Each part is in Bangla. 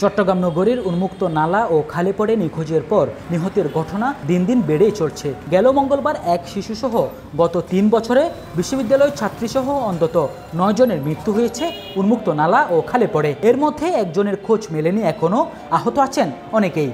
চট্টগ্রাম নগরীর উন্মুক্ত নালা ও খালে পড়ে নিখোঁজের পর নিহতের ঘটনা দিন দিন বেড়েই চলছে। গেল মঙ্গলবার এক শিশুসহ গত ৩ বছরে বিশ্ববিদ্যালয় ছাত্রীসহ অন্তত ৯ জনের মৃত্যু হয়েছে উন্মুক্ত নালা ও খালে পড়ে। এর মধ্যে একজনের খোঁজ মেলেনি, এখনও আহত আছেন অনেকেই।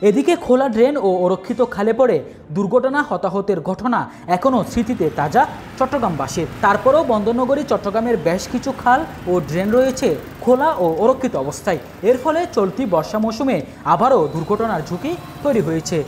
এদিকে খোলা ড্রেন ও অরক্ষিত খালে পড়ে দুর্ঘটনা হতাহতের ঘটনা এখনও স্মৃতিতে তাজা চট্টগ্রামবাসীর। তারপরেও বন্দরনগরী চট্টগ্রামের বেশ কিছু খাল ও ড্রেন রয়েছে খোলা ও অরক্ষিত অবস্থায়। এর ফলে চলতি বর্ষা মৌসুমে আবারও দুর্ঘটনার ঝুঁকি তৈরি হয়েছে।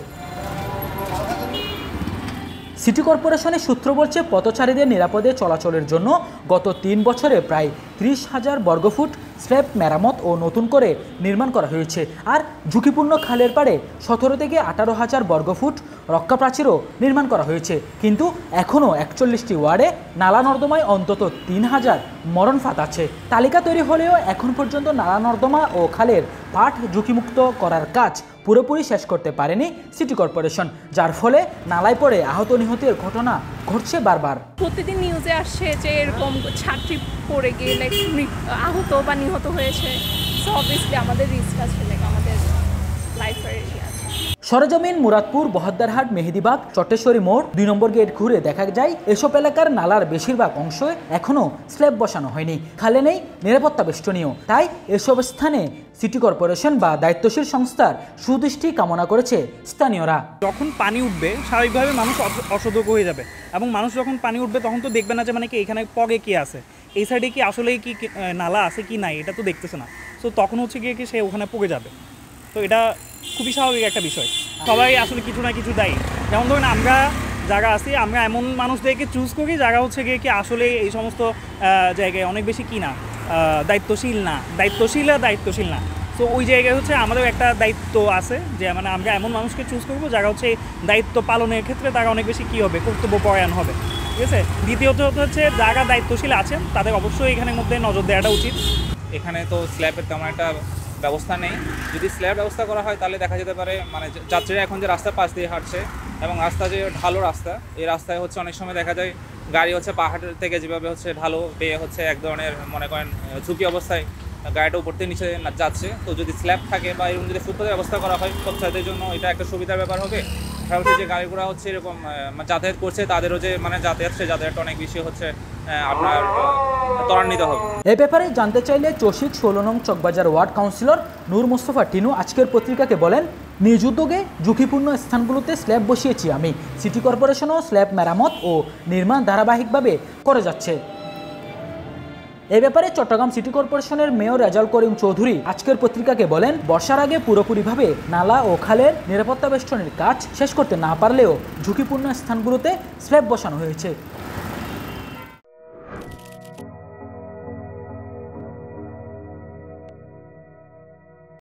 সিটি কর্পোরেশনের সূত্র বলছে, পথচারীদের নিরাপদে চলাচলের জন্য গত ৩ বছরে প্রায় ৩০,০০০ বর্গফুট স্ল্যাব মেরামত ও নতুন করে নির্মাণ করা হয়েছে। আর ঝুঁকিপূর্ণ খালের পাড়ে ১৭ থেকে ১৮,০০০ বর্গফুট রক্ষাপ্রাচীরও নির্মাণ করা হয়েছে। কিন্তু এখনও ৪১টি ওয়ার্ডে নালা নর্দমায় অন্তত ৩,০০০ মরণ ফাঁদ আছে। তালিকা তৈরি হলেও এখন পর্যন্ত নালা নর্দমা ও খালের পাট ঝুঁকিমুক্ত করার কাজ পুরোপুরি শেষ করতে পারেনি সিটি কর্পোরেশন, যার ফলে নালায় পড়ে আহত নিহতের ঘটনা ঘটছে বারবার। প্রতিদিন নিউজে আসছে যে এরকম ছাত্রী পড়ে গিয়ে আহত বা নিহত হয়েছে। সো অবভিয়াসলি আমাদের রিস্ক আছে, আমাদের লাইফের আছে। সরেজমিন মুরাদপুর, বহদ্দারহাট, মেহেদীবাগ, চট্টেশ্বরী মোড় ২ নম্বর গেট ঘুরে দেখা যায় এসব এলাকার নালার বেশিরভাগ অংশে এখনও স্ল্যাব বসানো হয়নি, খালে নেই নিরাপত্তা বেষ্টনীয়। তাই এসব স্থানে সিটি কর্পোরেশন বা দায়িত্বশীল সংস্থার সুদৃষ্টি কামনা করেছে স্থানীয়রা। যখন পানি উঠবে স্বাভাবিকভাবে মানুষ অসতর্ক হয়ে যাবে, এবং মানুষ যখন পানি উঠবে তখন তো দেখবে না যে মানে কি এখানে পগে কি আছে, এই সাইডে কি আসলেই কি নালা আছে কি নাই, এটা তো দেখতেছে না। সো তখন হচ্ছে গিয়ে কি সে ওখানে পগে যাবে। তো এটা খুবই স্বাভাবিক একটা বিষয়। সবাই আসলে কিছু না কিছু দায়ী। যেমন ধরুন আমরা যারা আছি, আমরা এমন মানুষদেরকে চুজ করি যারা হচ্ছে গিয়ে কি আসলে এই সমস্ত জায়গায় অনেক বেশি কি না দায়িত্বশীল না। তো ওই জায়গায় হচ্ছে আমাদের একটা দায়িত্ব আছে যে মানে আমরা এমন মানুষকে চুজ করবো যারা হচ্ছে দায়িত্ব পালনের ক্ষেত্রে তারা অনেক বেশি কী হবে, কর্তব্যপরায়ণ হবে। ঠিক আছে। দ্বিতীয়ত হচ্ছে যারা দায়িত্বশীল আছেন তাদের অবশ্যই এখানের মধ্যে নজর দেওয়াটা উচিত। এখানে তো স্ল্যাবের তেমন একটা ব্যবস্থা নেই। যদি স্ল্যাব ব্যবস্থা করা হয় তাহলে দেখা যেতে পারে মানে যাত্রীরা এখন যে রাস্তার পাশ দিয়ে হাঁটছে এবং রাস্তা যে ঢালো রাস্তা, এই রাস্তায় হচ্ছে অনেক সময় দেখা যায় গাড়ি হচ্ছে পাহাড়ের থেকে যেভাবে হচ্ছে ঢালো পেয়ে হচ্ছে এক ধরনের মনে করেন ঝুঁকি অবস্থায় গাড়িটা উপর থেকে নিচে যাচ্ছে। তো যদি স্ল্যাব থাকে বা এরকম যদি ফুটপাতের ব্যবস্থা করা হয় পথচারীদের জন্য এটা একটা সুবিধার ব্যাপার হবে। হচ্ছে যে গাড়িগুলো হচ্ছে এরকম যাতায়াত করছে তাদেরও যে মানে যাতায়াতটা অনেক বেশি হচ্ছে আপনার ত্বরান্বিত হবে। এ ব্যাপারে জানতে চাইলে চসিক ১৬ নং চকবাজার ওয়ার্ড কাউন্সিলর নূর মোস্তফা টিনু আজকের পত্রিকাকে বলেন, নিজ উদ্যোগে ঝুঁকিপূর্ণ স্থানগুলোতে স্ল্যাব বসিয়েছি আমি। সিটি কর্পোরেশনও স্ল্যাব মেরামত ও নির্মাণ ধারাবাহিকভাবে করে যাচ্ছে। এ ব্যাপারে চট্টগ্রাম সিটি কর্পোরেশনের মেয়র রেজাউল করিম চৌধুরী আজকের পত্রিকাকে বলেন, বর্ষার আগে পুরোপুরিভাবে নালা ও খালের নিরাপত্তা বেষ্টনীর কাজ শেষ করতে না পারলেও ঝুঁকিপূর্ণ স্থানগুলোতে স্ল্যাব বসানো হয়েছে।